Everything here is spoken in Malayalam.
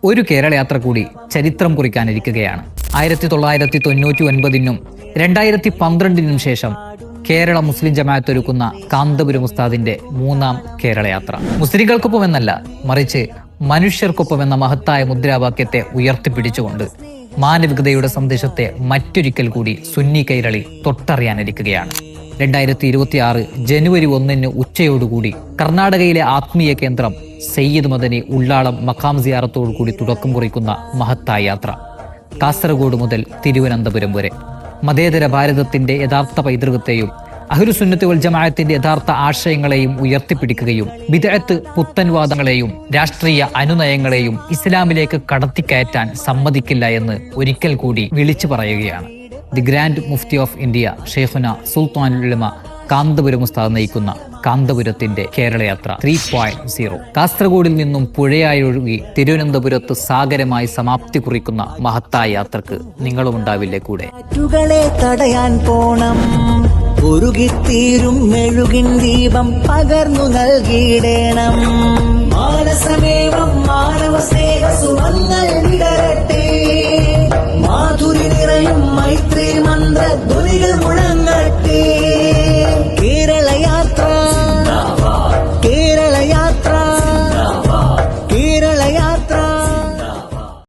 ഒരു കേരള യാത്ര കൂടി ചരിത്രം കുറിക്കാനിരിക്കുകയാണ്. 1999-നും 2012-നും ശേഷം കേരള മുസ്ലിം ജമാഅത്ത് ഒരുക്കുന്ന കാന്തപുരം ഉസ്താദിന്റെ 3-ാം കേരള യാത്ര. മുസ്ലിങ്ങൾക്കൊപ്പം എന്നല്ല, മറിച്ച് മനുഷ്യർക്കൊപ്പം എന്ന മഹത്തായ മുദ്രാവാക്യത്തെ ഉയർത്തിപ്പിടിച്ചുകൊണ്ട് മാനവികതയുടെ സന്ദേശത്തെ മറ്റൊരിക്കൽ കൂടി സുന്നി കൈരളി തൊട്ടറിയാനിരിക്കുകയാണ്. 2026 ജനുവരി 1-ന് ഉച്ചയോടുകൂടി കർണാടകയിലെ ആത്മീയ കേന്ദ്രം സയ്യിദ് മദനി ഉള്ളാളം മഖാം സിയാറത്തോടു കൂടി തുടക്കം കുറിക്കുന്ന മഹത്തായ യാത്ര കാസർഗോഡ് മുതൽ തിരുവനന്തപുരം വരെ മതേതര ഭാരതത്തിന്റെ യഥാർത്ഥ പൈതൃകത്തെയും അഹ്ലുസുന്നത്ത് വൽ ജമാഅത്തിന്റെ യഥാർത്ഥ ആശയങ്ങളെയും ഉയർത്തിപ്പിടിക്കുകയും ബിദ്അത്ത് പുത്തൻവാദങ്ങളെയും രാഷ്ട്രീയ അനുനയങ്ങളെയും ഇസ്ലാമിലേക്ക് കടത്തിക്കയറ്റാൻ സമ്മതിക്കില്ല എന്ന് ഒരിക്കൽ കൂടി വിളിച്ചു പറയുകയാണ് the grand Mufti of India ഷെയ്ഖുന സുൽത്താനുൽ ഉലമ കാന്തപുരം ഉസ്താദ് നയിക്കുന്ന കാന്തപുരത്തിന്റെ കേരളയാത്ര 3.0. കാസർഗോഡിൽ നിന്നും പുഴയായി ഒഴുകി തിരുവനന്തപുരത്ത് സാഗരമായി സമാപ്തി കുറിക്കുന്ന മഹത്തായ യാത്രക്ക് നിങ്ങളും ഉണ്ടാവില്ലേ കൂടെ? തടയാൻ പോണം, ഉരുകിത്തീരും മെഴുകിൻ ദീപം പകർന്നു നൽകിയിടേണം. മാനസമേവം മാനവ സ്നേഹ